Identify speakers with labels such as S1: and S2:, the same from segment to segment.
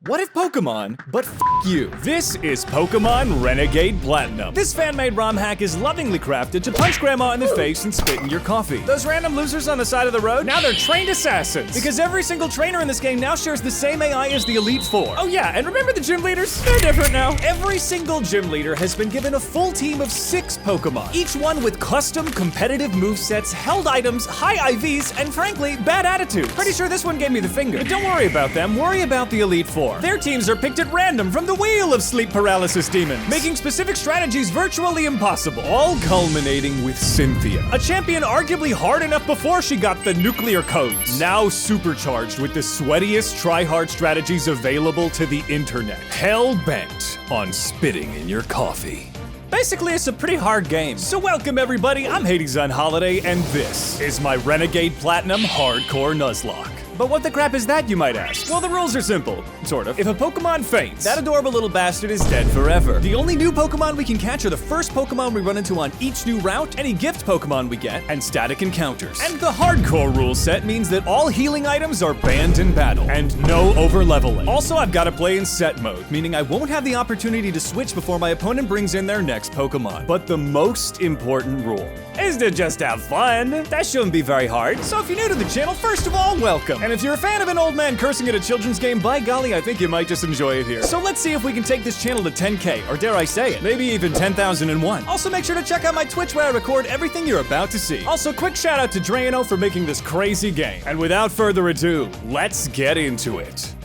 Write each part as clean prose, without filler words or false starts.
S1: What if Pokemon, but f you? This is Pokemon Renegade Platinum. This fan-made ROM hack is lovingly crafted to punch grandma in the face and spit in your coffee. Those random losers on the side of the road, now they're trained assassins. Because every single trainer in this game now shares the same AI as the Elite Four. Oh yeah, and remember the gym leaders? They're different now. Every single gym leader has been given a full team of 6 Pokemon, each one with custom competitive movesets, held items, high IVs, and frankly, bad attitudes. Pretty sure this one gave me the finger. But don't worry about them, worry about the Elite Four. Their teams are picked at random from the wheel of sleep paralysis demons, making specific strategies virtually impossible, all culminating with Cynthia, a champion arguably hard enough before she got the nuclear codes, now supercharged with the sweatiest try-hard strategies available to the internet, hell-bent on spitting in your coffee. Basically, it's a pretty hard game. So welcome everybody, I'm Hadesonholiday, and this is my Renegade Platinum Hardcore Nuzlocke. But what the crap is that, you might ask? Well, the rules are simple, sort of. If a Pokemon faints, that adorable little bastard is dead forever. The only new Pokemon we can catch are the first Pokemon we run into on each new route, any gift Pokemon we get, and static encounters. And the hardcore rule set means that all healing items are banned in battle, and no over-leveling. Also, I've got to play in set mode, meaning I won't have the opportunity to switch before my opponent brings in their next Pokemon. But the most important rule is to just have fun. That shouldn't be very hard. So if you're new to the channel, first of all, welcome. And if you're a fan of an old man cursing at a children's game, by golly, I think you might just enjoy it here. So let's see if we can take this channel to 10K, or dare I say it, maybe even 10,001. Also, make sure to check out my Twitch where I record everything you're about to see. Also, quick shout out to Drano for making this crazy game. And without further ado, let's get into it.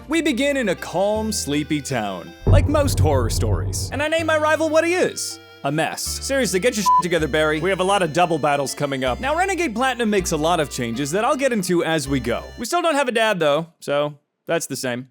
S1: We begin in a calm, sleepy town, like most horror stories. And I name my rival what he is. A mess. Seriously, get your shit together, Barry. We have a lot of double battles coming up. Now, Renegade Platinum makes a lot of changes that I'll get into as we go. We still don't have a dad, though, so that's the same.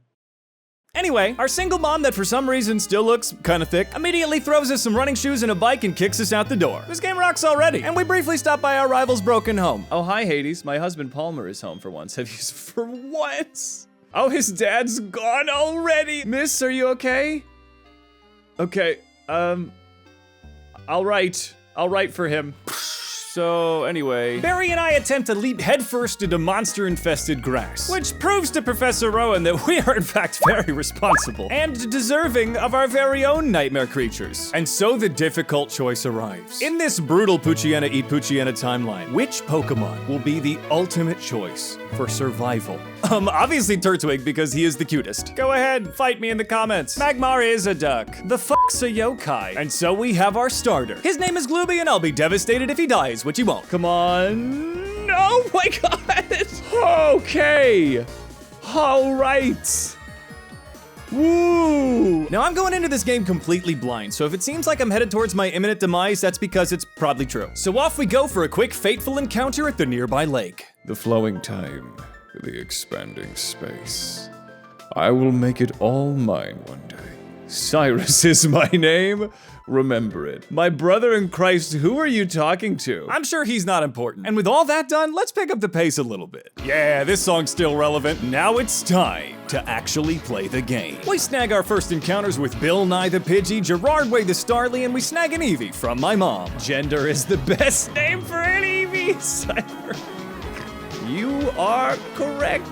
S1: Anyway, our single mom that for some reason still looks kinda thick, immediately throws us some running shoes and a bike and kicks us out the door. This game rocks already, and we briefly stop by our rival's broken home. Oh, hi, Hades. My husband Palmer is home for once. Have you, for once? Oh, his dad's gone already. Miss, are you okay? Okay, I'll write for him. So anyway, Barry and I attempt to leap headfirst into monster-infested grass, which proves to Professor Rowan that we are in fact very responsible and deserving of our very own nightmare creatures. And so the difficult choice arrives. In this brutal Poochyena eat Poochyena timeline, which Pokemon will be the ultimate choice for survival? Obviously Turtwig, because he is the cutest. Go ahead, fight me in the comments. Magmar is a duck. The fuck's a yokai? And so we have our starter. His name is Glooby, and I'll be devastated if he dies, which he won't. Come on. Oh my god. Okay. All right. Woo! Now I'm going into this game completely blind, so if it seems like I'm headed towards my imminent demise, that's because it's probably true. So off we go for a quick fateful encounter at the nearby lake.
S2: The flowing time, the expanding space. I will make it all mine one day. Cyrus is my name. Remember it. My brother in Christ, who are you talking to?
S1: I'm sure he's not important. And with all that done, let's pick up the pace a little bit. Yeah, this song's still relevant. Now it's time to actually play the game. We snag our first encounters with Bill Nye the Pidgey, Gerardway the Starly, and we snag an Eevee from my mom. Gender is the best name for an Eevee, Cypher. You are correct.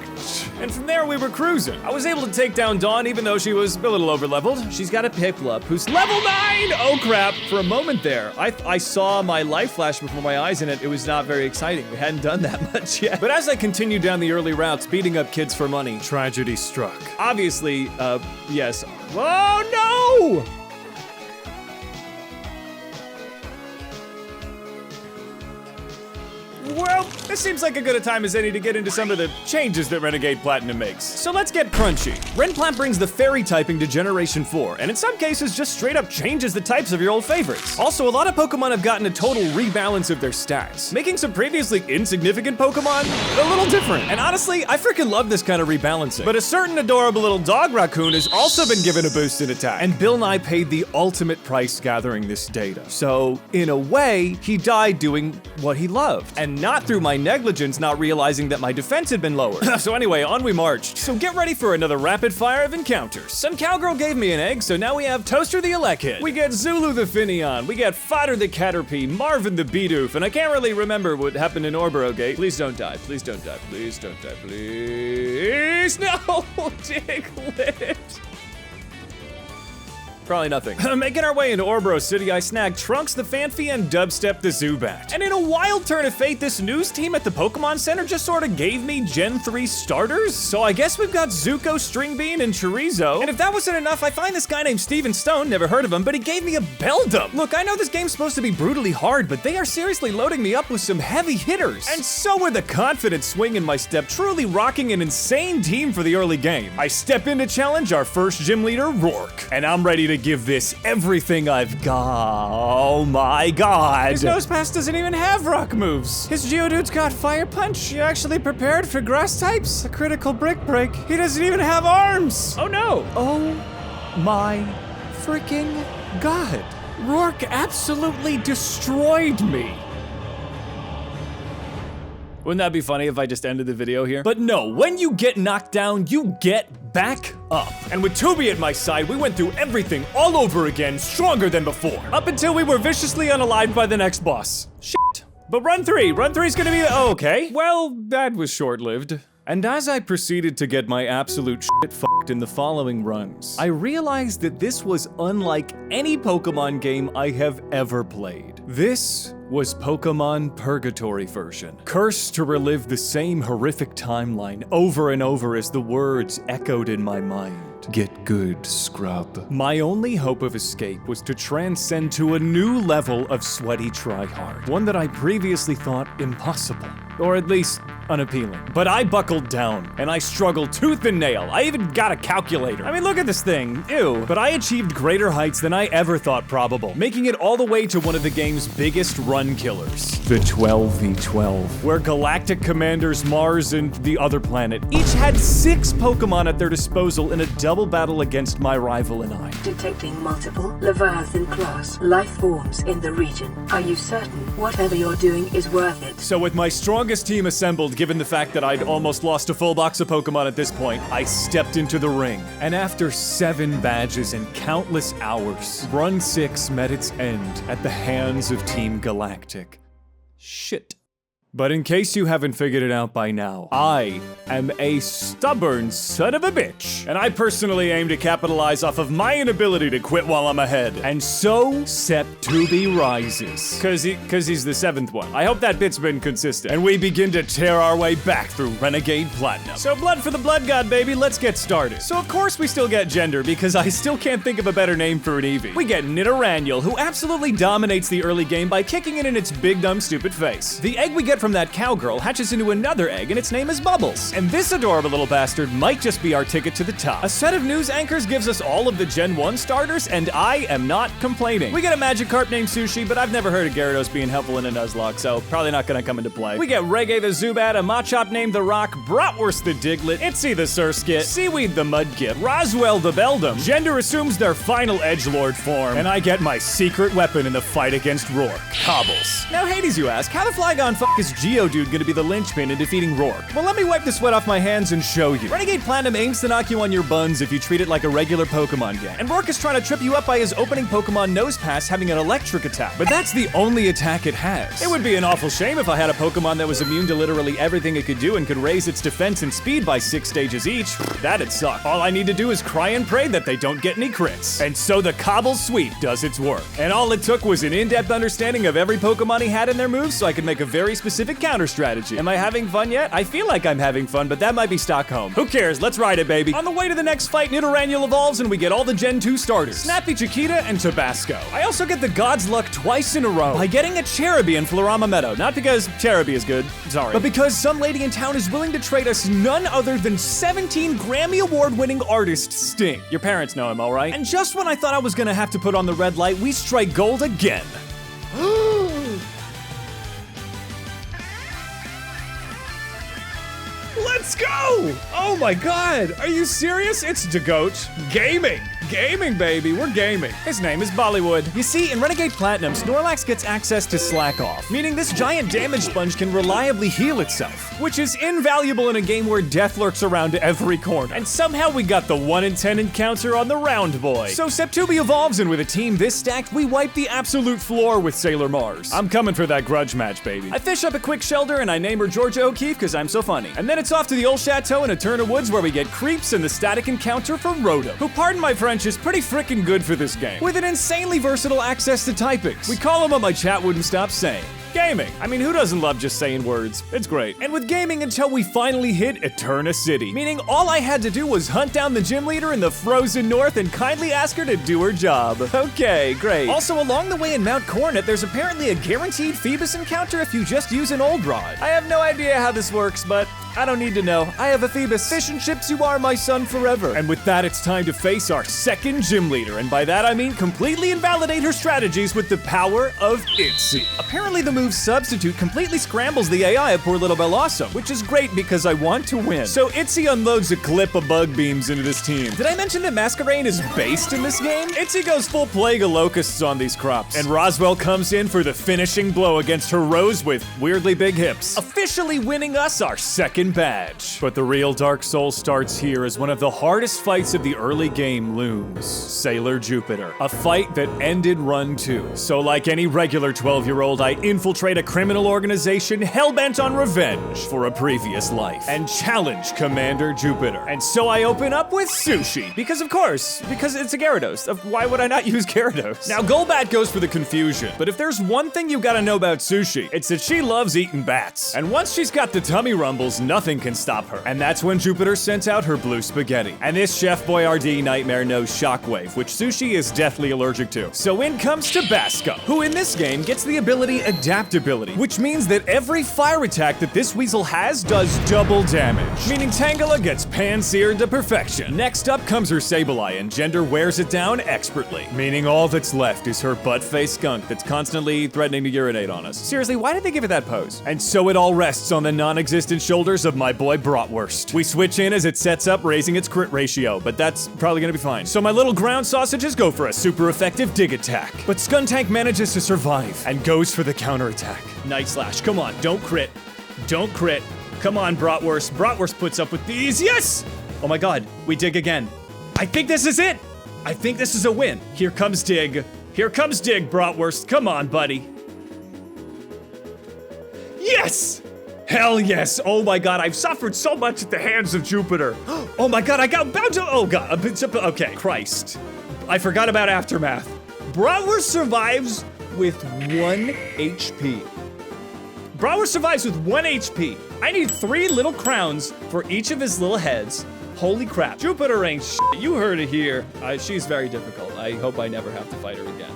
S1: And from there we were cruising. I was able to take down Dawn even though she was a little over-leveled. She's got a Piplup who's level 9! Oh crap, for a moment there, I saw my life flash before my eyes and it was not very exciting. We hadn't done that much yet. But as I continued down the early routes, beating up kids for money, tragedy struck. Obviously, yes. Oh no! Well, this seems like a good a time as any to get into some of the changes that Renegade Platinum makes. So let's get crunchy. Renplat brings the fairy typing to Generation 4, and in some cases just straight up changes the types of your old favorites. Also, a lot of Pokemon have gotten a total rebalance of their stats, making some previously insignificant Pokemon a little different. And honestly, I freaking love this kind of rebalancing. But a certain adorable little dog raccoon has also been given a boost in attack, and Bill Nye paid the ultimate price gathering this data. So, in a way, he died doing what he loved, and not through my negligence not realizing that my defense had been lowered. So anyway, on we marched. So get ready for another rapid fire of encounters. Some cowgirl gave me an egg, so now we have Toaster the Elekid. We get Zulu the Finion. We get Fodder the Caterpie, Marvin the Bidoof, and I can't really remember what happened in Orborogate. Please don't die. Please don't die. Please don't die. Please. No, Diglett. Probably nothing. Making our way into Orboro City, I snagged Trunks the Fanfi and Dubstep the Zubat. And in a wild turn of fate, this news team at the Pokemon Center just sort of gave me Gen 3 starters. So I guess we've got Zuko, Stringbean, and Chorizo. And if that wasn't enough, I find this guy named Steven Stone, never heard of him, but he gave me a Beldum. Look, I know this game's supposed to be brutally hard, but they are seriously loading me up with some heavy hitters. And so with a confident swing in my step, truly rocking an insane team for the early game, I step in to challenge our first gym leader, Rourke. And I'm ready to give this everything I've got. Oh my god. His Nosepass doesn't even have rock moves. His Geodude's got Fire Punch. You actually prepared for grass types? A critical Brick Break. He doesn't even have arms. Oh no. Oh my freaking god. Rourke absolutely destroyed me. Wouldn't that be funny if I just ended the video here? But no, when you get knocked down, you get back up. And with Toby at my side, we went through everything all over again, stronger than before. Up until we were viciously unalived by the next boss. Shit. But run 3's gonna be oh, okay. Well, that was short-lived. And as I proceeded to get my absolute shit fucked in the following runs, I realized that this was unlike any Pokemon game I have ever played. This was Pokemon Purgatory version. Cursed to relive the same horrific timeline over and over as the words echoed in my mind. Get good, scrub. My only hope of escape was to transcend to a new level of sweaty tryhard, one that I previously thought impossible, or at least unappealing. But I buckled down, and I struggled tooth and nail. I even got a calculator. I mean, look at this thing, ew. But I achieved greater heights than I ever thought probable, making it all the way to one of the game's biggest run killers, the 12v12, where Galactic Commanders Mars and the other planet each had 6 Pokemon at their disposal in a double battle against my rival and I.
S3: Detecting multiple Leviathan class life forms in the region. Are you certain whatever you're doing is worth it?
S1: So with my strongest team assembled, given the fact that I'd almost lost a full box of Pokemon at this point, I stepped into the ring. And after 7 badges and countless hours, Run 6 met its end at the hands of Team Galactic. Shit. But in case you haven't figured it out by now, I am a stubborn son of a bitch. And I personally aim to capitalize off of my inability to quit while I'm ahead. And so, Septubi rises. Cause he's the 7th one. I hope that bit's been consistent. And we begin to tear our way back through Renegade Platinum. So blood for the blood god, baby, let's get started. So of course we still get gender, because I still can't think of a better name for an Eevee. We get Nidorannual, who absolutely dominates the early game by kicking it in its big dumb stupid face. The egg we get from that cowgirl hatches into another egg, and its name is Bubbles. And this adorable little bastard might just be our ticket to the top. A set of news anchors gives us all of the Gen 1 starters, and I am not complaining. We get a Magikarp named Sushi, but I've never heard of Gyarados being helpful in a Nuzlocke, so probably not gonna come into play. We get Reggae the Zubat, a Machop named the Rock, Bratwurst the Diglett, Itzy the Surskit, Seaweed the Mudkip, Roswell the Beldum. Gender assumes their final edgelord form, and I get my secret weapon in the fight against Rourke, Cobbles. Now Hades, you ask, how the Flygon fuck is Geodude gonna be the linchpin in defeating Rourke? Well, let me wipe the sweat off my hands and show you. Renegade Platinum aims to knock you on your buns if you treat it like a regular Pokemon game. And Rourke is trying to trip you up by his opening Pokemon Nosepass having an electric attack. But that's the only attack it has. It would be an awful shame if I had a Pokemon that was immune to literally everything it could do and could raise its defense and speed by 6 stages each. That'd suck. All I need to do is cry and pray that they don't get any crits. And so the Cobble Sweep does its work. And all it took was an in-depth understanding of every Pokemon he had in their moves so I could make a very specific counter strategy. Am I having fun yet? I feel like I'm having fun, but that might be Stockholm. Who cares? Let's ride it, baby. On the way to the next fight, Nidorannual evolves and we get all the Gen 2 starters. Snappy Chiquita and Tabasco. I also get the God's Luck twice in a row by getting a Cherubi in Florama Meadow. Not because Cherubi is good, sorry, but because some lady in town is willing to trade us none other than 17 Grammy Award-winning artist Sting. Your parents know him, all right? And just when I thought I was gonna have to put on the red light, we strike gold again. Let's go! Oh my god, are you serious? It's Dagoach. Gaming. Gaming, baby, we're gaming. His name is Bollywood. You see, in Renegade Platinum, Snorlax gets access to Slack Off, meaning this giant damage sponge can reliably heal itself, which is invaluable in a game where death lurks around every corner. And somehow we got the 1 in 10 encounter on the round boy. So Septubi evolves, and with a team this stacked, we wipe the absolute floor with Sailor Mars. I'm coming for that grudge match, baby. I fish up a quick shelter and I name her Georgia O'Keeffe because I'm so funny. And then it's off to the old chateau in Eterna Woods where we get creeps and the static encounter for Rotom, who, pardon my French, is pretty frickin' good for this game, with an insanely versatile access to typings. We call him what my chat wouldn't stop saying. Gaming. I mean, who doesn't love just saying words? It's great. And with gaming until we finally hit Eterna City, meaning all I had to do was hunt down the gym leader in the frozen north and kindly ask her to do her job. Okay, great. Also, along the way in Mount Coronet, there's apparently a guaranteed Phoebus encounter if you just use an old rod. I have no idea how this works, but I don't need to know. I have a Phoebus. Fish and chips, you are my son forever. And with that, it's time to face our second gym leader. And by that, I mean completely invalidate her strategies with the power of Itzy. Apparently, the move Substitute completely scrambles the AI of poor little Bellassum, which is great because I want to win. So Itzy unloads a clip of bug beams into this team. Did I mention that Masquerain is based in this game? Itzy goes full Plague of Locusts on these crops. And Roswell comes in for the finishing blow against her Rose with weirdly big hips, officially winning us our second badge. But the real Dark Soul starts here as one of the hardest fights of the early game looms. Sailor Jupiter. A fight that ended run 2. So like any regular 12-year-old, I infiltrate a criminal organization hell-bent on revenge for a previous life and challenge Commander Jupiter. And so I open up with Sushi, because of course, because it's a Gyarados. Why would I not use Gyarados? Now Golbat goes for the confusion, but if there's one thing you gotta know about Sushi, it's that she loves eating bats. And once she's got the tummy rumbles, nothing can stop her. And that's when Jupiter sent out her blue spaghetti. And this Chef Boyardee nightmare knows Shockwave, which Sushi is deathly allergic to. So in comes Tabasco, who in this game gets the ability Adaptability, which means that every fire attack that this weasel has does double damage, meaning Tangela gets pan-seared to perfection. Next up comes her Sableye, and Gender wears it down expertly, meaning all that's left is her butt-faced skunk that's constantly threatening to urinate on us. Seriously, why did they give it that pose? And so it all rests on the non-existent shoulders of my boy Bratwurst. We switch in as it sets up, raising its crit ratio, but that's probably gonna be fine. So my little ground sausages go for a super effective dig attack, but Skuntank manages to survive and goes for the counterattack. Night Slash, come on, don't crit. Don't crit. Come on, Bratwurst. Bratwurst puts up with these. Yes! Oh my god, we dig again. I think this is it. I think this is a win. Here comes Dig. Here comes Dig, Bratwurst. Come on, buddy. Yes! Hell yes! Oh my god, I've suffered so much at the hands of Jupiter. Oh my god, I got bound to. Oh god, okay, Christ. I forgot about Aftermath. Bratwurst survives with 1 HP. Bratwurst survives with 1 HP. I need 3 little crowns for each of his little heads. Holy crap. Jupiter ain't shit. You heard it here. She's very difficult. I hope I never have to fight her again.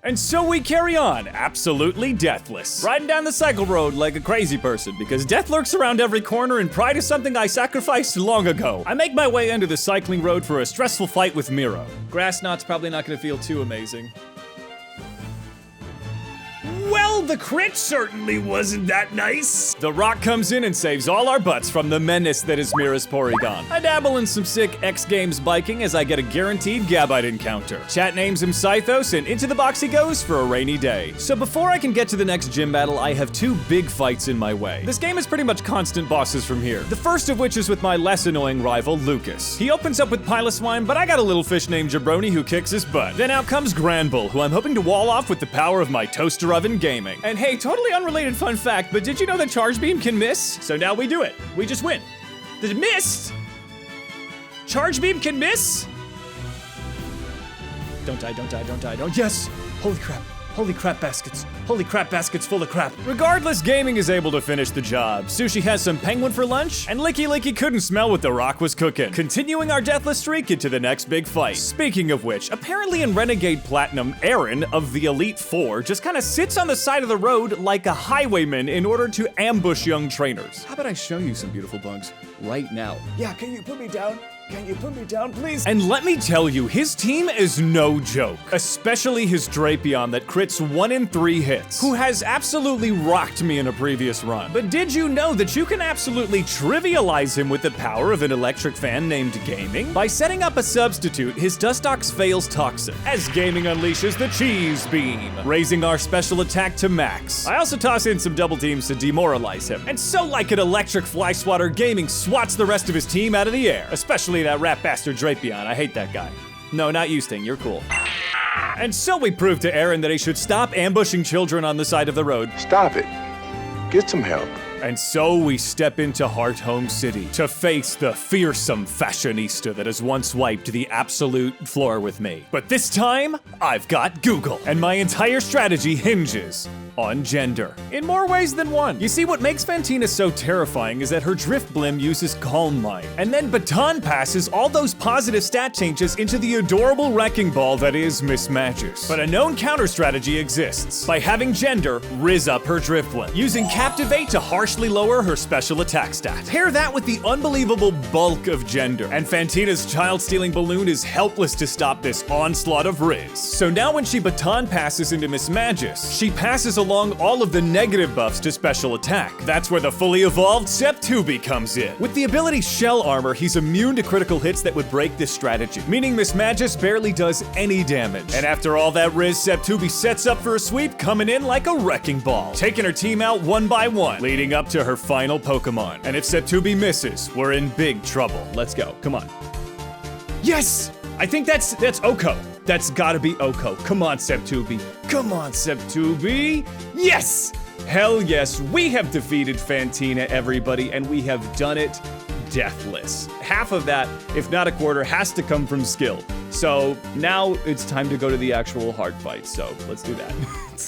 S1: And so we carry on, absolutely deathless. Riding down the cycle road like a crazy person, because death lurks around every corner and pride is something I sacrificed long ago. I make my way into the cycling road for a stressful fight with Miro. Grass Knot's probably not gonna feel too amazing. Well, the crit certainly wasn't that nice. The rock comes in and saves all our butts from the menace that is Mira's Porygon. I dabble in some sick X Games biking as I get a guaranteed Gabite encounter. Chat names him Scythos, and into the box he goes for a rainy day. So before I can get to the next gym battle, I have 2 big fights in my way. This game is pretty much constant bosses from here. The first of which is with my less annoying rival, Lucas. He opens up with Piloswine, but I got a little fish named Jabroni who kicks his butt. Then out comes Granbull, who I'm hoping to wall off with the power of my toaster oven gaming. And hey, totally unrelated fun fact, but did you know that Charge Beam can miss? So now we do it. We just win. It missed! Charge Beam can miss? Don't die, don't die, don't die, don't. Yes! Holy crap. Holy crap baskets. Holy crap baskets full of crap. Regardless, gaming is able to finish the job. Sushi has some penguin for lunch, and Licky Licky couldn't smell what the rock was cooking. Continuing our deathless streak into the next big fight. Speaking of which, apparently in Renegade Platinum, Aaron of the Elite Four just kind of sits on the side of the road like a highwayman in order to ambush young trainers. How about I show you some beautiful bugs right now? Yeah, can you put me down?
S2: Can you put me down, please?
S1: And let me tell you, his team is no joke. Especially his Drapion that crits 1 in 3 hits, who has absolutely rocked me in a previous run. But did you know that you can absolutely trivialize him with the power of an electric fan named Gaming? By setting up a substitute, his Dustox fails Toxic, as Gaming unleashes the Cheese Beam, raising our special attack to max. I also toss in some double teams to demoralize him. And so like an electric fly swatter, Gaming swats the rest of his team out of the air, especially that rat bastard Drapion. I hate that guy. No, not you, Sting. You're cool. And so we proved to Aaron that he should stop ambushing children on the side of the road.
S4: Stop it. Get some help.
S1: And so we step into Heart Home City to face the fearsome fashionista that has once wiped the absolute floor with me. But this time, I've got Google, and my entire strategy hinges on gender. In more ways than one. You see, what makes Fantina so terrifying is that her Drift Blim uses Calm Mind, and then Baton passes all those positive stat changes into the adorable wrecking ball that is Miss Magic. But a known counter strategy exists. By having gender Riz up her Drift Blim, using Captivate to harshly lower her special attack stat. Pair that with the unbelievable bulk of gender, and Fantina's child-stealing balloon is helpless to stop this onslaught of Riz. So now when she Baton passes into Miss Magic, she passes along all of the negative buffs to special attack. That's where the fully evolved Septubi comes in. With the ability Shell Armor, he's immune to critical hits that would break this strategy, meaning Miss Magic barely does any damage. And after all that Riz, Septubi sets up for a sweep, coming in like a wrecking ball, taking her team out one by one, leading up to her final Pokemon. And if Septubi misses, we're in big trouble. Let's go. Come on. Yes! I think that's Oko. That's gotta be Oko. Come on, Septubi. Come on, Septubi. Yes! Hell yes, we have defeated Fantina, everybody, and we have done it deathless. Half of that, if not a quarter, has to come from skill. So now it's time to go to the actual hard fight, so let's do that.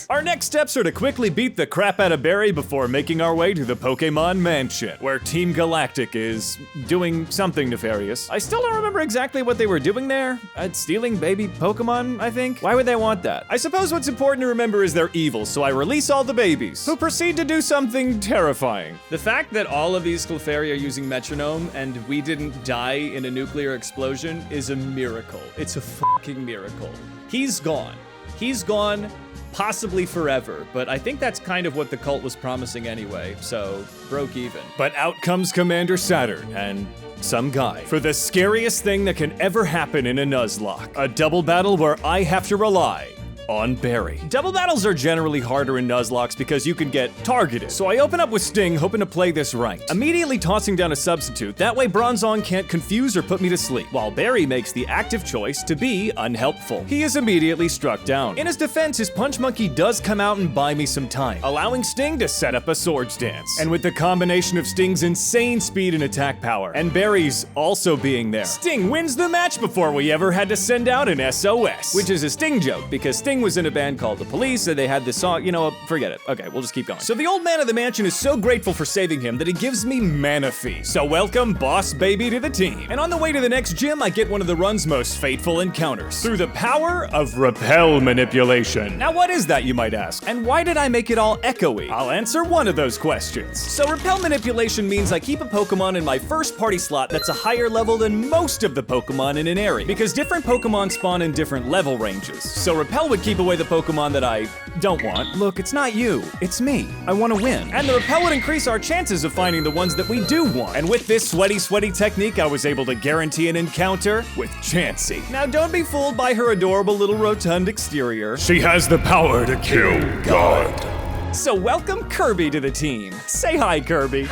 S1: Our next steps are to quickly beat the crap out of Barry before making our way to the Pokemon Mansion, where Team Galactic is doing something nefarious. I still don't remember exactly what they were doing there. Stealing baby Pokemon, I think? Why would they want that? I suppose what's important to remember is they're evil, so I release all the babies, who proceed to do something terrifying. The fact that all of these Clefairy are using Metronome and we didn't die in a nuclear explosion is a miracle. It's a fucking miracle. He's gone. He's gone, possibly forever, but I think that's kind of what the cult was promising anyway, so broke even. But out comes Commander Saturn and some guy for the scariest thing that can ever happen in a Nuzlocke. A double battle where I have to rely on Barry. Double battles are generally harder in Nuzlocks because you can get targeted. So I open up with Sting, hoping to play this right, immediately tossing down a substitute. That way Bronzong can't confuse or put me to sleep, while Barry makes the active choice to be unhelpful. He is immediately struck down. In his defense, his Punch Monkey does come out and buy me some time, allowing Sting to set up a Swords Dance. And with the combination of Sting's insane speed and attack power, and Barry's also being there, Sting wins the match before we ever had to send out an SOS, which is a Sting joke because Sting was in a band called The Police, and they had this song, you know, forget it. Okay, we'll just keep going. So the old man of the mansion is so grateful for saving him that he gives me Manaphy. So welcome Boss Baby to the team. And on the way to the next gym, I get one of the run's most fateful encounters, through the power of Repel Manipulation. Now what is that, you might ask? And why did I make it all echoey? I'll answer one of those questions. So Repel Manipulation means I keep a Pokemon in my first party slot that's a higher level than most of the Pokemon in an area, because different Pokemon spawn in different level ranges. So Repel would keep away the Pokemon that I don't want. Look, it's not you, it's me. I want to win. And the Repel would increase our chances of finding the ones that we do want. And with this sweaty technique, I was able to guarantee an encounter with Chansey. Now don't be fooled by her adorable little rotund exterior. She has the power to kill God. So welcome Kirby to the team. Say hi, Kirby.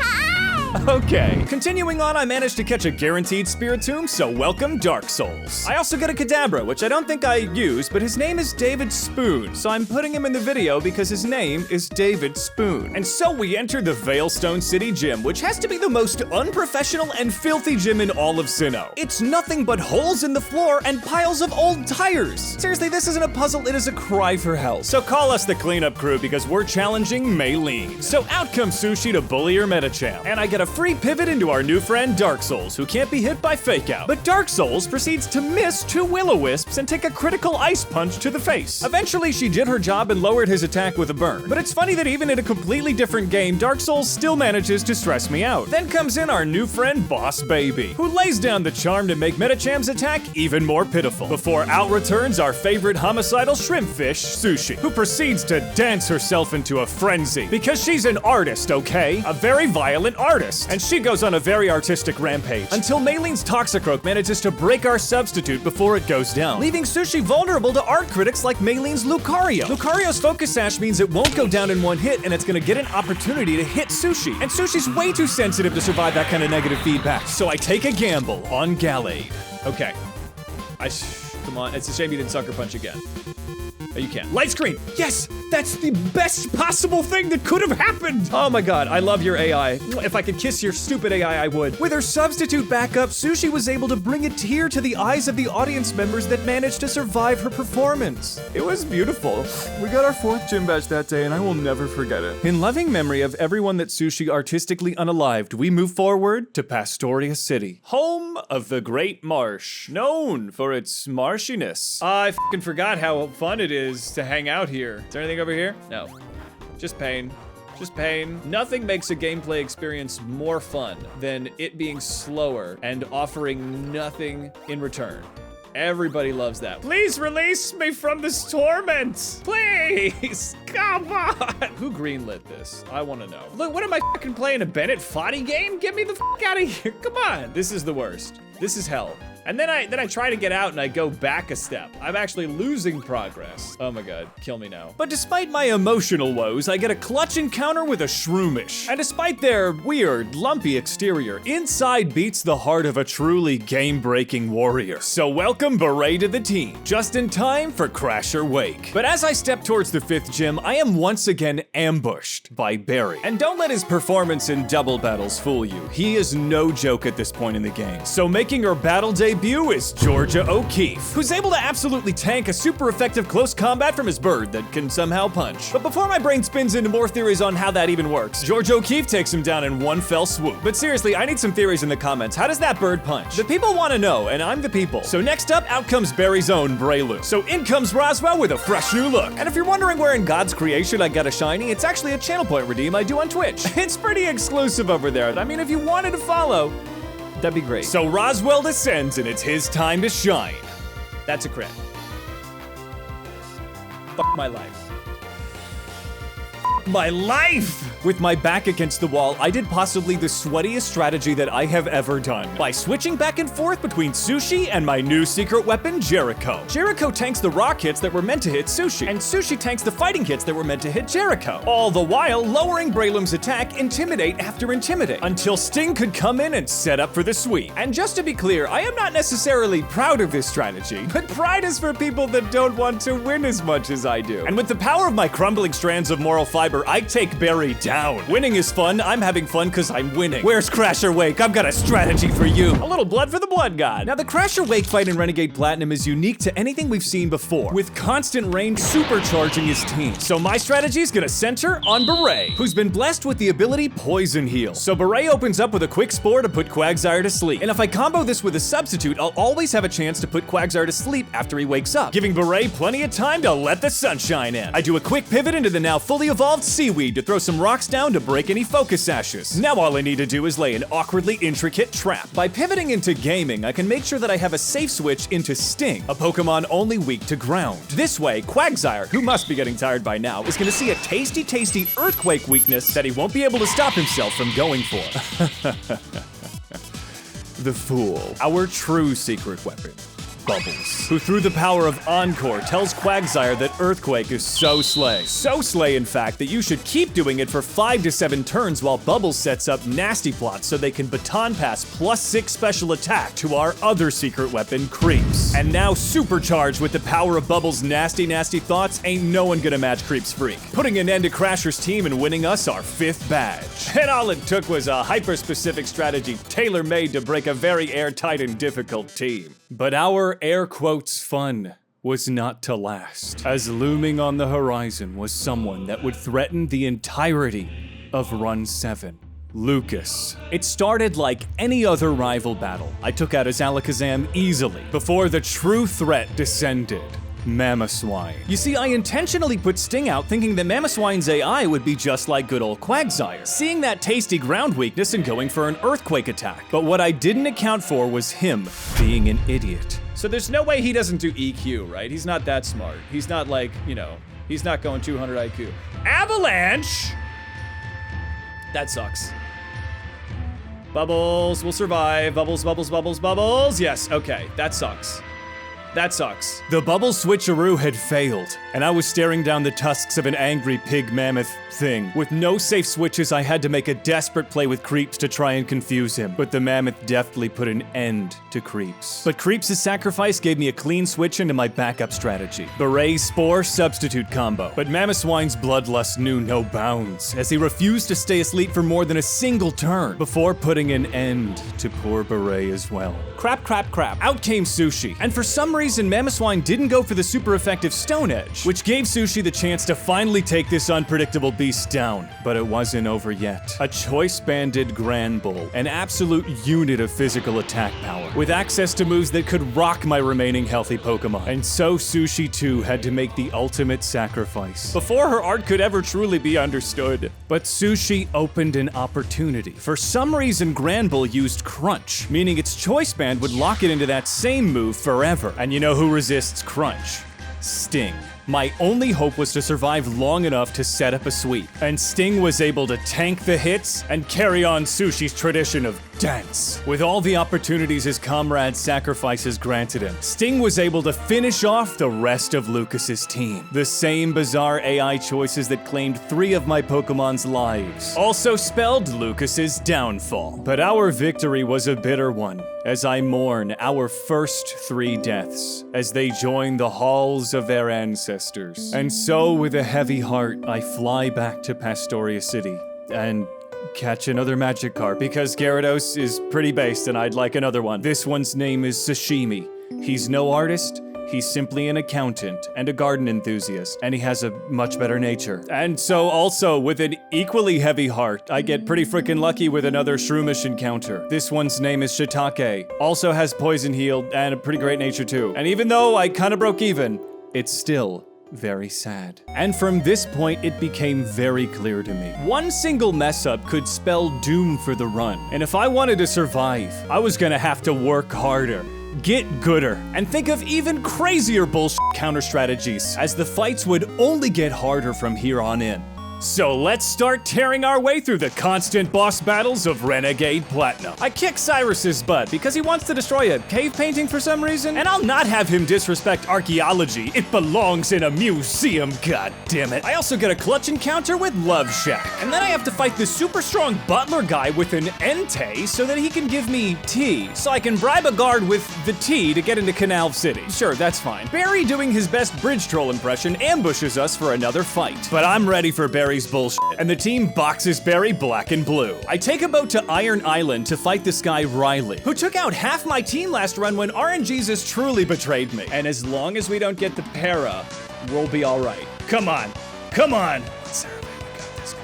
S1: Okay, continuing on, I managed to catch a guaranteed Spiritomb, so welcome Dark Souls. I also got a Kadabra, which I don't think I used, but his name is David Spoon, so I'm putting him in the video because his name is David Spoon. And so we enter the Veilstone City Gym, which has to be the most unprofessional and filthy gym in all of Sinnoh. It's nothing but holes in the floor and piles of old tires. Seriously, this isn't a puzzle, it is a cry for help. So call us the cleanup crew because we're challenging Maylene. So out comes Sushi to bully her Metachamp, and I got get a free pivot into our new friend Dark Souls, who can't be hit by Fake Out. But Dark Souls proceeds to miss 2 Will-O-Wisps and take a critical ice punch to the face. Eventually, she did her job and lowered his attack with a burn. But it's funny that even in a completely different game, Dark Souls still manages to stress me out. Then comes in our new friend Boss Baby, who lays down the charm to make Metacham's attack even more pitiful. Before out returns our favorite homicidal shrimp fish, Sushi, who proceeds to dance herself into a frenzy. Because she's an artist, okay? A very violent artist. And she goes on a very artistic rampage, until Maylene's Toxicroak manages to break our substitute before it goes down, leaving Sushi vulnerable to art critics like Maylene's Lucario. Lucario's Focus Sash means it won't go down in one hit, and it's gonna get an opportunity to hit Sushi. And Sushi's way too sensitive to survive that kind of negative feedback. So I take a gamble on Gallade. Okay. Come on, it's a shame you didn't Sucker Punch again. Oh, you can. Light screen! Yes! That's the best possible thing that could have happened! Oh my god, I love your AI. If I could kiss your stupid AI, I would. With her substitute backup, Sushi was able to bring a tear to the eyes of the audience members that managed to survive her performance. It was beautiful. We got our 4th gym badge that day, and I will never forget it. In loving memory of everyone that Sushi artistically unalived, we move forward to Pastoria City, home of the Great Marsh, known for its marshiness. I fucking forgot how fun it is to hang out here. Is there anything over here? No. Just pain. Just pain. Nothing makes a gameplay experience more fun than it being slower and offering nothing in return. Everybody loves that. Please release me from this torment. Please, come on. Who greenlit this? I want to know. Look, what am I fucking playing, a Bennett Foddy game? Get me the fuck out of here. Come on. This is the worst. This is hell. And then I try to get out and I go back a step. I'm actually losing progress. Oh my god, kill me now. But despite my emotional woes, I get a clutch encounter with a Shroomish. And despite their weird, lumpy exterior, inside beats the heart of a truly game-breaking warrior. So welcome Beret to the team, just in time for Crasher Wake. But as I step towards the 5th gym, I am once again ambushed by Barry. And don't let his performance in double battles fool you. He is no joke at this point in the game. So making her battle debut is Georgia O'Keefe, who's able to absolutely tank a super effective close combat from his bird that can somehow punch. But before my brain spins into more theories on how that even works, Georgia O'Keefe takes him down in one fell swoop. But seriously, I need some theories in the comments. How does that bird punch? The people want to know, and I'm the people. So next up, out comes Barry's own Braylu. So in comes Roswell with a fresh new look. And if you're wondering where in God's creation I got a shiny, it's actually a channel point redeem I do on Twitch. It's pretty exclusive over there. I mean, if you wanted to follow, that'd be great. So Roswell descends and it's his time to shine. That's a crit. Fuck my life. My life! With my back against the wall, I did possibly the sweatiest strategy that I have ever done, by switching back and forth between Sushi and my new secret weapon, Jericho. Jericho tanks the rock hits that were meant to hit Sushi, and Sushi tanks the fighting hits that were meant to hit Jericho. All the while lowering Braylum's attack intimidate after intimidate, until Sting could come in and set up for the sweep. And just to be clear, I am not necessarily proud of this strategy, but pride is for people that don't want to win as much as I do. And with the power of my crumbling strands of moral fiber, I take Barry down. Winning is fun. I'm having fun because I'm winning. Where's Crasher Wake? I've got a strategy for you. A little blood for the blood god. Now, the Crasher Wake fight in Renegade Platinum is unique to anything we've seen before, with constant range supercharging his team. So my strategy is gonna center on Beret, who's been blessed with the ability Poison Heal. So Beret opens up with a quick Spore to put Quagsire to sleep. And if I combo this with a substitute, I'll always have a chance to put Quagsire to sleep after he wakes up, giving Beret plenty of time to let the sunshine in. I do a quick pivot into the now fully evolved Seaweed to throw some rocks down to break any focus sashes. Now all I need to do is lay an awkwardly intricate trap. By pivoting into gaming, I can make sure that I have a safe switch into Sting, a Pokemon only weak to ground. This way, Quagsire, who must be getting tired by now, is gonna see a tasty, tasty Earthquake weakness that he won't be able to stop himself from going for. The Fool, our true secret weapon. Bubbles, who through the power of Encore tells Quagsire that Earthquake is so slay. So slay, in fact, that you should keep doing it for 5 to 7 turns while Bubbles sets up nasty plots so they can baton pass +6 special attack to our other secret weapon, Creeps. And now supercharged with the power of Bubbles' nasty, nasty thoughts, ain't no one gonna match Creeps' freak, putting an end to Crasher's team and winning us our 5th badge. And all it took was a hyper-specific strategy tailor-made to break a very airtight and difficult team. But our air quotes fun was not to last, as looming on the horizon was someone that would threaten the entirety of Run 7. Lucas. It started like any other rival battle. I took out his Alakazam easily, before the true threat descended. Mamoswine. You see, I intentionally put Sting out thinking that Mamoswine's AI would be just like good old Quagsire, seeing that tasty ground weakness and going for an earthquake attack. But what I didn't account for was him being an idiot.
S2: So there's no way he doesn't do EQ, right? He's not that smart. He's not like, you know, he's not going 200 IQ. Avalanche! That sucks. Bubbles will survive. Bubbles, bubbles, bubbles, bubbles. Yes, okay, that sucks. That sucks.
S1: The bubble switcheroo had failed, and I was staring down the tusks of an angry pig mammoth thing. With no safe switches, I had to make a desperate play with Creeps to try and confuse him, but the mammoth deftly put an end to Creeps. But Creeps' sacrifice gave me a clean switch into my backup strategy. Beret Spore substitute combo. But Mamoswine's bloodlust knew no bounds, as he refused to stay asleep for more than a single turn, before putting an end to poor Beret as well. Crap, crap, crap. Out came Sushi, and for some reason Mamoswine didn't go for the super effective Stone Edge, which gave Sushi the chance to finally take this unpredictable beast down. But it wasn't over yet. A choice-banded Gran Bull, an absolute unit of physical attack power, with access to moves that could rock my remaining healthy Pokemon. And so Sushi too had to make the ultimate sacrifice, before her art could ever truly be understood. But Sushi opened an opportunity. For some reason, Gran Bull used Crunch, meaning its choice band would lock it into that same move forever. And you know who resists Crunch? Sting. My only hope was to survive long enough to set up a sweep, and Sting was able to tank the hits and carry on Sushi's tradition of dance. With all the opportunities his comrade's sacrifices granted him, Sting was able to finish off the rest of Lucas's team. The same bizarre AI choices that claimed 3 of my Pokemon's lives also spelled Lucas's downfall. But our victory was a bitter one, as I mourn our first 3 deaths, as they join the halls of their ancestors. And so, with a heavy heart, I fly back to Pastoria City and catch another Magikarp, because Gyarados is pretty based and I'd like another one. This one's name is Sashimi. He's no artist. He's simply an accountant and a garden enthusiast, and he has a much better nature. And so also, with an equally heavy heart, I get pretty freaking lucky with another Shroomish encounter. This one's name is Shiitake, also has poison healed and a pretty great nature too. And even though I kinda broke even, it's still very sad. And from this point, it became very clear to me. One single mess up could spell doom for the run. And if I wanted to survive, I was gonna have to work harder, get gooder, and think of even crazier bullshit counter strategies, as the fights would only get harder from here on in. So let's start tearing our way through the constant boss battles of Renegade Platinum. I kick Cyrus's butt because he wants to destroy a cave painting for some reason, and I'll not have him disrespect archaeology. It belongs in a museum, god damn it. I also get a clutch encounter with Love Shack, and then I have to fight this super strong butler guy with an Entei so that he can give me tea, so I can bribe a guard with the tea to get into Canal City. Sure, that's fine. Barry, doing his best bridge troll impression, ambushes us for another fight. But I'm ready for Barry's bullshit, and the team boxes Barry black and blue. I take a boat to Iron Island to fight this guy Riley, who took out half my team last run when RNGesus truly betrayed me. And as long as we don't get the para, we'll be alright. Come on, come on. Sarah, we got this.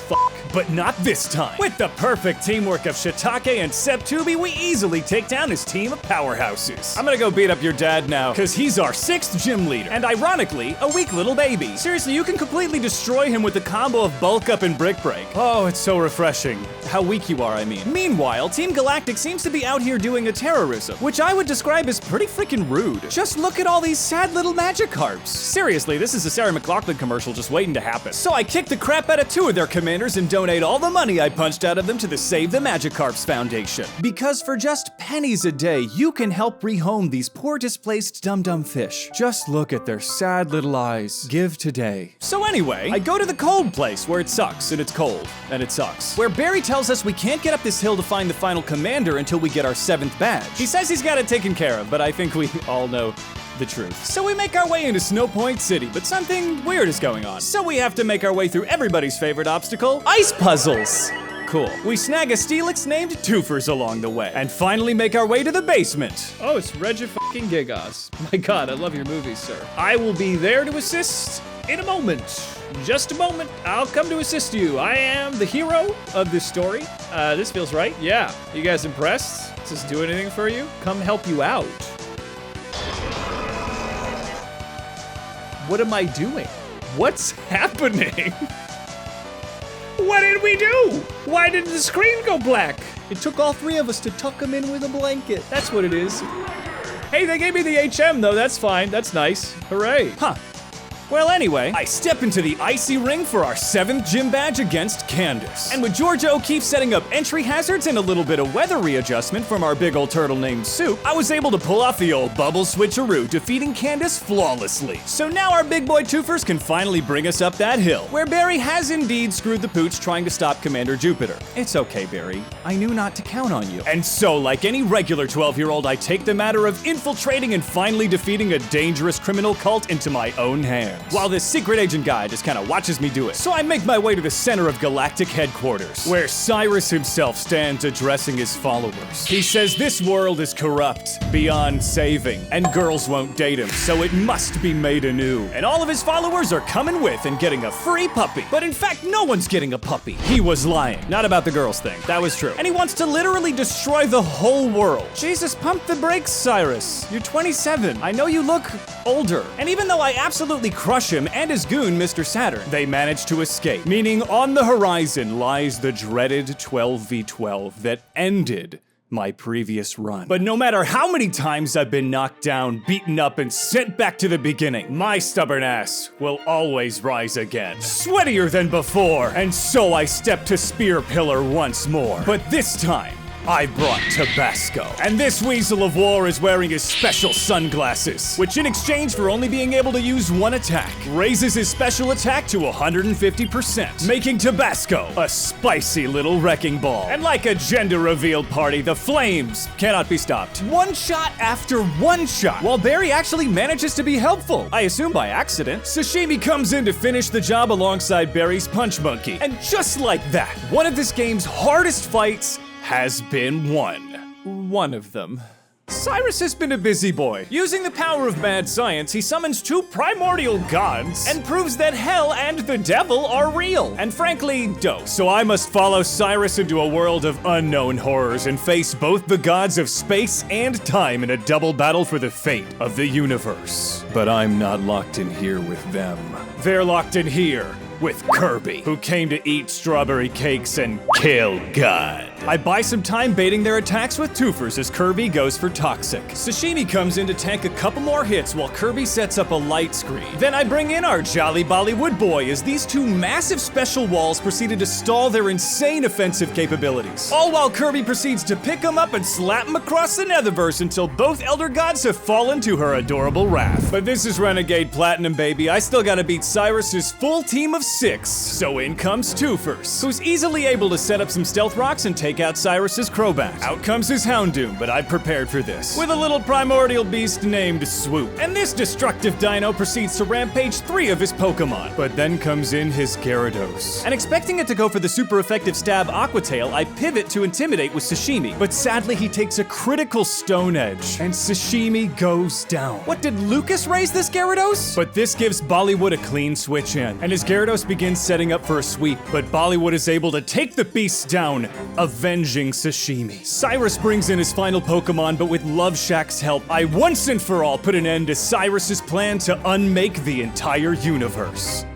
S1: Fuck. But not this time. With the perfect teamwork of Shiitake and Septubi, we easily take down his team of powerhouses. I'm gonna go beat up your dad now, cause he's our 6th gym leader, and ironically, a weak little baby. Seriously, you can completely destroy him with the combo of Bulk Up and Brick Break. Oh, it's so refreshing. How weak you are, I mean. Meanwhile, Team Galactic seems to be out here doing a terrorism, which I would describe as pretty freaking rude. Just look at all these sad little Magikarps. Seriously, this is a Sarah McLachlan commercial just waiting to happen. So I kicked the crap out of 2 of their commanders and donate all the money I punched out of them to the Save the Magikarps Foundation. Because for just pennies a day, you can help rehome these poor displaced dum-dum fish. Just look at their sad little eyes. Give today. So anyway, I go to the cold place where it sucks and it's cold and it sucks. Where Barry tells us we can't get up this hill to find the final commander until we get our 7th badge. He says he's got it taken care of, but I think we all know the truth. So we make our way into Snow Point City, but something weird is going on. So we have to make our way through everybody's favorite obstacle, ice puzzles. Cool. We snag a Steelix named Twofers along the way, and finally make our way to the basement.
S2: Oh, it's Regifucking Gigas. My god, I love your movies, sir. I will be there to assist
S1: In a moment. Just a moment. I'll come to assist you. I am the hero of this story. This feels right. Yeah. You guys impressed? Does this do anything for you? Come help you out. What am I doing? What's happening? What did we do? Why did the screen go black? It took all three of us to tuck him in with a blanket. That's what it is. Hey, they gave me the HM though, that's fine, that's nice. Hooray. Huh. Well, anyway, I step into the icy ring for our 7th gym badge against Candace. And with Georgia O'Keefe setting up entry hazards and a little bit of weather readjustment from our big old turtle named Soup, I was able to pull off the old bubble switcheroo, defeating Candace flawlessly. So now our big boy twofers can finally bring us up that hill, where Barry has indeed screwed the pooch trying to stop Commander Jupiter. It's okay, Barry. I knew not to count on you. And so, like any regular 12-year-old, I take the matter of infiltrating and finally defeating a dangerous criminal cult into my own hands. While this secret agent guy just kind of watches me do it. So I make my way to the center of Galactic Headquarters, where Cyrus himself stands addressing his followers. He says this world is corrupt, beyond saving, and girls won't date him, so it must be made anew. And all of his followers are coming with and getting a free puppy. But in fact, no one's getting a puppy. He was lying. Not about the girls thing. That was true. And he wants to literally destroy the whole world. Jesus, pump the brakes, Cyrus. You're 27. I know you look older. And even though I absolutely crush him and his goon, Mr. Saturn, they manage to escape, meaning on the horizon lies the dreaded 12v12 that ended my previous run. But no matter how many times I've been knocked down, beaten up, and sent back to the beginning, my stubborn ass will always rise again, sweatier than before, and so I step to Spear Pillar once more. But this time, I brought Tabasco. And this weasel of war is wearing his special sunglasses, which in exchange for only being able to use one attack, raises his special attack to 150%, making Tabasco a spicy little wrecking ball. And like a gender reveal party, the flames cannot be stopped. One shot after one shot, while Barry actually manages to be helpful. I assume by accident. Sashimi comes in to finish the job alongside Barry's Punch Monkey. And just like that, one of this game's hardest fights has been won. One of them. Cyrus has been a busy boy. Using the power of mad science, he summons 2 primordial gods and proves that hell and the devil are real. And frankly, dope. So I must follow Cyrus into a world of unknown horrors and face both the gods of space and time in a double battle for the fate of the universe. But I'm not locked in here with them. They're locked in here with Kirby, who came to eat strawberry cakes and kill God. I buy some time baiting their attacks with twofers as Kirby goes for Toxic. Sashimi comes in to tank a couple more hits while Kirby sets up a light screen. Then I bring in our Jolly Bollywood boy as these 2 massive special walls proceeded to stall their insane offensive capabilities. All while Kirby proceeds to pick him up and slap him across the Netherverse until both Elder Gods have fallen to her adorable wrath. But this is Renegade Platinum, baby. I still gotta beat Cyrus's full team of 6. So in comes Twofers, who's easily able to set up some stealth rocks and take out Cyrus's Crobat. Out comes his Houndoom, but I've prepared for this, with a little primordial beast named Swoop. And this destructive dino proceeds to rampage 3 of his Pokemon. But then comes in his Gyarados. And expecting it to go for the super effective stab Aqua Tail, I pivot to Intimidate with Sashimi. But sadly, he takes a critical Stone Edge, and Sashimi goes down. What, did Lucas raise this Gyarados? But this gives Bollywood a clean switch in, and his Gyarados begins setting up for a sweep. But Bollywood is able to take the beast down, avenging Sashimi. Cyrus brings in his final Pokemon, but with Love Shack's help, I once and for all put an end to Cyrus's plan to unmake the entire universe.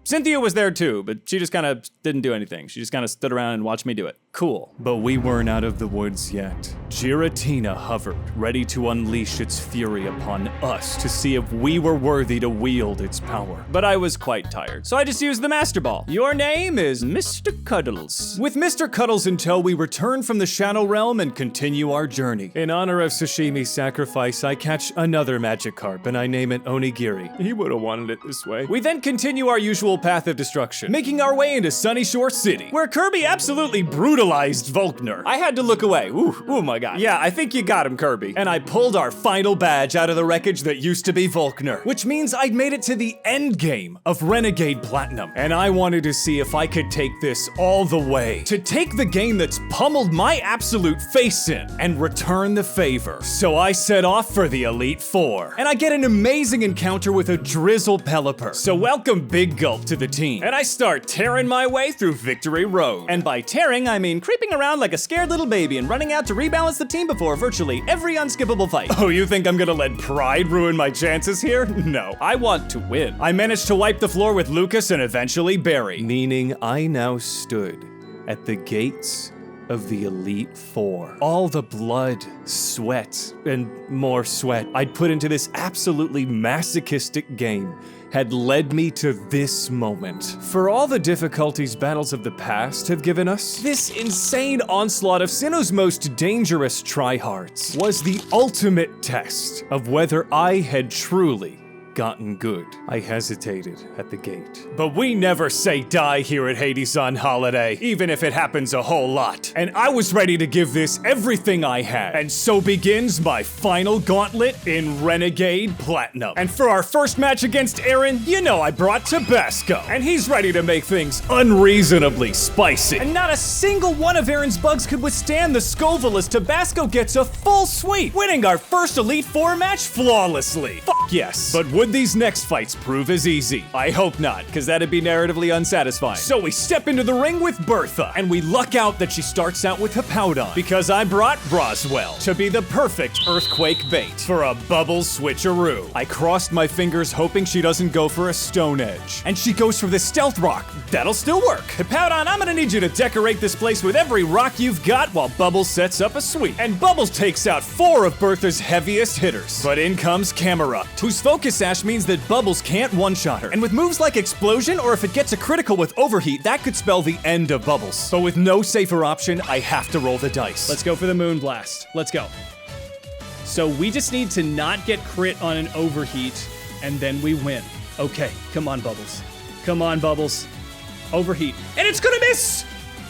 S1: Cynthia was there too, but she just kind of didn't do anything. She just kind of stood around and watched me do it. Cool. But we weren't out of the woods yet. Giratina hovered, ready to unleash its fury upon us to see if we were worthy to wield its power. But I was quite tired, so I just used the Master Ball. Your name is Mr. Cuddles. With Mr. Cuddles in tow, we return from the Shadow Realm and continue our journey. In honor of Sashimi's sacrifice, I catch another Magikarp and I name it Onigiri. He would have wanted it this way. We then continue our usual path of destruction, making our way into Sunny Shore City, where Kirby absolutely brutalizes brutalized Volkner. I had to look away. Ooh, oh my god. Yeah, I think you got him, Kirby. And I pulled our final badge out of the wreckage that used to be Volkner, which means I'd made it to the end game of Renegade Platinum. And I wanted to see if I could take this all the way. To take the game that's pummeled my absolute face in and return the favor. So I set off for the Elite Four. And I get an amazing encounter with a Drizzle Pelipper. So welcome Big Gulp to the team. And I start tearing my way through Victory Road. And by tearing, I mean creeping around like a scared little baby and running out to rebalance the team before virtually every unskippable fight. Oh, you think I'm gonna let pride ruin my chances here? No, I want to win. I managed to wipe the floor with Lucas and eventually Barry. Meaning I now stood at the gates of the Elite Four. All the blood, sweat, and more sweat I'd put into this absolutely masochistic game had led me to this moment. For all the difficulties battles of the past have given us, this insane onslaught of Sinnoh's most dangerous tryhards was the ultimate test of whether I had truly gotten good. I hesitated at the gate. But we never say die here at Hadesonholiday, even if it happens a whole lot. And I was ready to give this everything I had. And so begins my final gauntlet in Renegade Platinum. And for our first match against Aaron, you know I brought Tabasco. And he's ready to make things unreasonably spicy. And not a single one of Aaron's bugs could withstand the Scoville as Tabasco gets a full sweep, winning our first Elite Four match flawlessly. Fuck yes. But would these next fights prove as easy? I hope not, because that'd be narratively unsatisfying. So we step into the ring with Bertha, and we luck out that she starts out with Hippowdon, because I brought Roswell to be the perfect earthquake bait for a bubble switcheroo. I crossed my fingers hoping she doesn't go for a Stone Edge, and she goes for the Stealth Rock. That'll still work. Hippowdon, I'm gonna need you to decorate this place with every rock you've got while Bubbles sets up a sweep. And Bubbles takes out 4 of Bertha's heaviest hitters. But in comes Camerupt, whose Focus Sash means that Bubbles can't one-shot her. And with moves like Explosion, or if it gets a critical with Overheat, that could spell the end of Bubbles. But with no safer option, I have to roll the dice.
S5: Let's go for the Moon Blast. Let's go. So we just need to not get crit on an Overheat, and then we win. Okay, come on, Bubbles. Come on, Bubbles. Overheat. And it's gonna miss!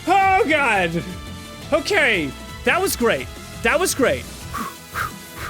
S5: Oh, God! Okay, that was great. That was great.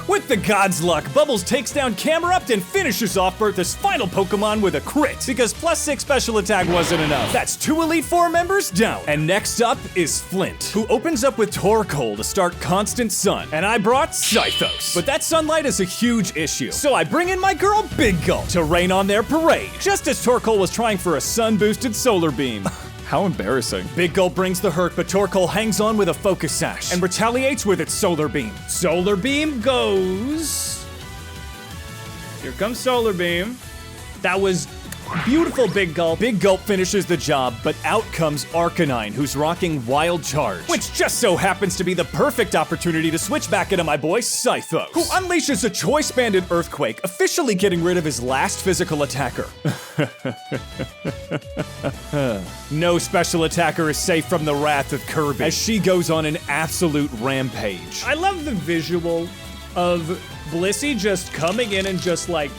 S1: With the God's luck, Bubbles takes down Camerupt and finishes off Bertha's final Pokemon with a crit, because +6 special attack wasn't enough. That's 2 Elite Four members down. And next up is Flint, who opens up with Torkoal to start Constant Sun, and I brought Scythos. But that sunlight is a huge issue, so I bring in my girl Big Gulp to rain on their parade, just as Torkoal was trying for a sun-boosted Solar Beam.
S2: How embarrassing.
S1: Big Gulp brings the hurt, but Torkoal hangs on with a Focus Sash and retaliates with its Solar Beam.
S5: Solar Beam goes. Here comes Solar Beam. That was beautiful, Big Gulp.
S1: Big Gulp finishes the job, but out comes Arcanine, who's rocking Wild Charge, which just so happens to be the perfect opportunity to switch back into my boy Scythos, who unleashes a Choice Banded Earthquake, officially getting rid of his last physical attacker. No special attacker is safe from the wrath of Kirby, as she goes on an absolute rampage.
S5: I love the visual of Blissey just coming in and just like,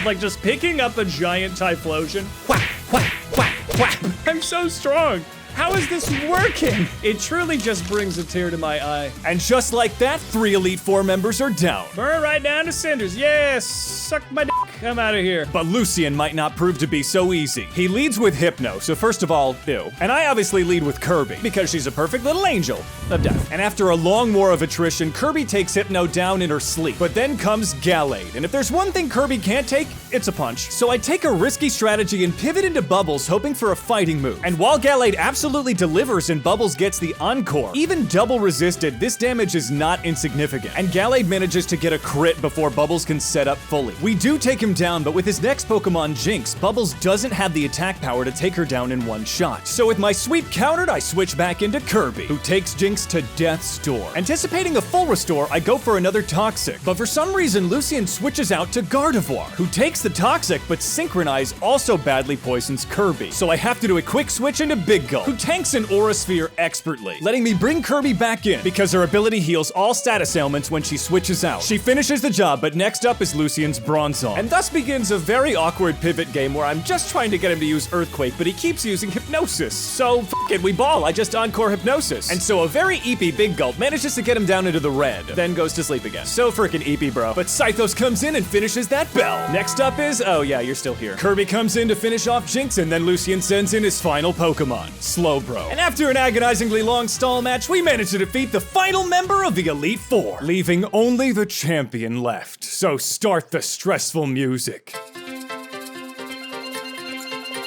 S5: like just picking up a giant Typhlosion. Whack, whack, whack, whack. I'm so strong. How is this working? It truly just brings a tear to my eye.
S1: And just like that, 3 Elite Four members are down.
S5: Burn right down to cinders. Yes, suck my dick. I'm out of here.
S1: But Lucian might not prove to be so easy. He leads with Hypno, so first of all, ew. And I obviously lead with Kirby, because she's a perfect little angel of death. And after a long war of attrition, Kirby takes Hypno down in her sleep. But then comes Gallade, and if there's one thing Kirby can't take, it's a punch. So I take a risky strategy and pivot into Bubbles, hoping for a fighting move. And while Gallade absolutely delivers and Bubbles gets the encore, even double resisted, this damage is not insignificant. And Gallade manages to get a crit before Bubbles can set up fully. We do take him down, but with his next Pokemon, Jinx, Bubbles doesn't have the attack power to take her down in one shot. So with my sweep countered, I switch back into Kirby, who takes Jinx to Death's Door. Anticipating a full restore, I go for another Toxic, but for some reason, Lucian switches out to Gardevoir, who takes the Toxic, but Synchronize also badly poisons Kirby. So I have to do a quick switch into Big Gulp, who tanks an Aura Sphere expertly, letting me bring Kirby back in, because her ability heals all status ailments when she switches out. She finishes the job, but next up is Lucian's Bronzong, and Thus begins a very awkward pivot game where I'm just trying to get him to use Earthquake, but he keeps using Hypnosis. So, f it, we ball. I just encore Hypnosis. And so a very eepy Big Gulp manages to get him down into the red, then goes to sleep again. So freaking eepy, bro. But Scythos comes in and finishes that bell. Next up is, oh yeah, you're still here. Kirby comes in to finish off Jinx, and then Lucian sends in his final Pokemon, Slowbro. And after an agonizingly long stall match, we managed to defeat the final member of the Elite Four, leaving only the champion left. So start the stressful music.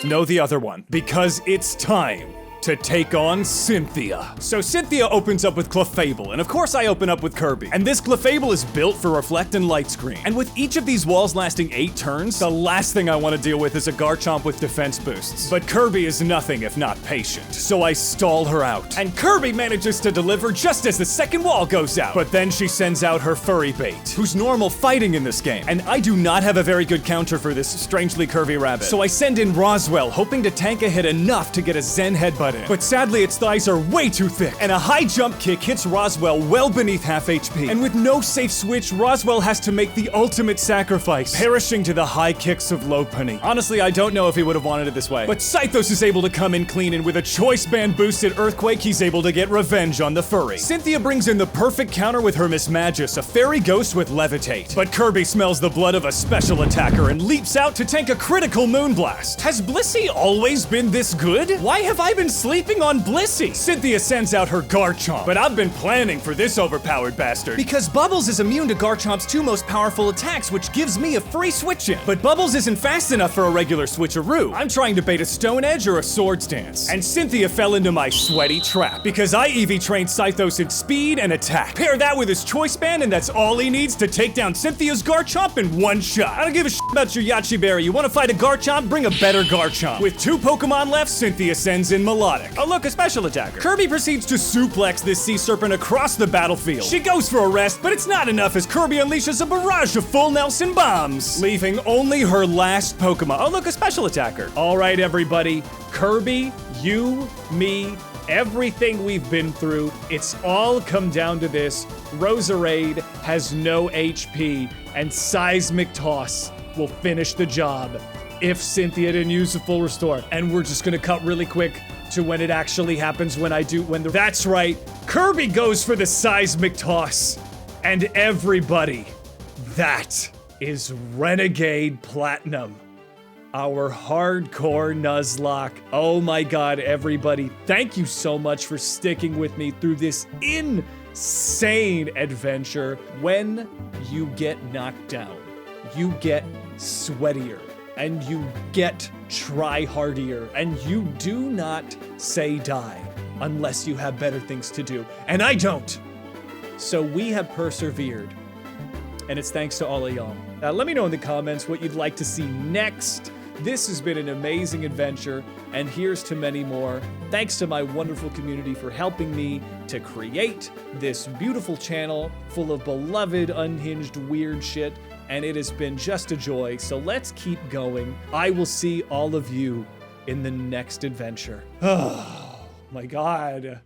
S1: No, the other one, because it's time to take on Cynthia. So Cynthia opens up with Clefable, and of course I open up with Kirby. And this Clefable is built for Reflect and Light Screen. And with each of these walls lasting 8 turns, the last thing I want to deal with is a Garchomp with defense boosts. But Kirby is nothing if not patient, so I stall her out. And Kirby manages to deliver just as the second wall goes out. But then she sends out her furry bait, who's normal fighting in this game. And I do not have a very good counter for this strangely curvy rabbit. So I send in Roswell, hoping to tank a hit enough to get a Zen headbutt in. But sadly, its thighs are way too thick, and a high jump kick hits Roswell well beneath half HP. And with no safe switch, Roswell has to make the ultimate sacrifice, perishing to the high kicks of Lopunny. Honestly, I don't know if he would have wanted it this way. But Scythos is able to come in clean, and with a choice band boosted Earthquake, he's able to get revenge on the furry. Cynthia brings in the perfect counter with her Miss Magus, a fairy ghost with Levitate. But Kirby smells the blood of a special attacker and leaps out to tank a critical Moonblast. Has Blissey always been this good? Why have I been sleeping on Blissey? Cynthia sends out her Garchomp, but I've been planning for this overpowered bastard. Because Bubbles is immune to Garchomp's 2 most powerful attacks, which gives me a free switch in. But Bubbles isn't fast enough for a regular switcheroo. I'm trying to bait a Stone Edge or a Swords Dance. And Cynthia fell into my sweaty trap, because I EV trained Scythos in speed and attack. Pair that with his Choice Band, and that's all he needs to take down Cynthia's Garchomp in one shot. I don't give a shit about your Yachi Berry. You want to fight a Garchomp? Bring a better Garchomp. With 2 Pokemon left, Cynthia sends in Melodic. Oh look, a special attacker. Kirby proceeds to suplex this sea serpent across the battlefield. She goes for a rest, but it's not enough as Kirby unleashes a barrage of full Nelson bombs, leaving only her last Pokemon. Oh look, a special attacker. All right, everybody. Kirby, you, me, everything we've been through, it's all come down to this. Roserade has no HP, and Seismic Toss will finish the job if Cynthia didn't use the full restore. And we're just gonna cut really quick to when it actually happens, that's right, Kirby goes for the Seismic Toss. And everybody, that is Renegade Platinum, our hardcore Nuzlocke. Oh my god, everybody, thank you so much for sticking with me through this insane adventure. When you get knocked down, you get sweatier, and you get try-hardier, and you do not say die unless you have better things to do. And I don't. So we have persevered, and it's thanks to all of y'all. Let me know in the comments what you'd like to see next. This has been an amazing adventure, and here's to many more. Thanks to my wonderful community for helping me to create this beautiful channel full of beloved, unhinged, weird shit, and it has been just a joy, so let's keep going. I will see all of you in the next adventure. Oh, my God.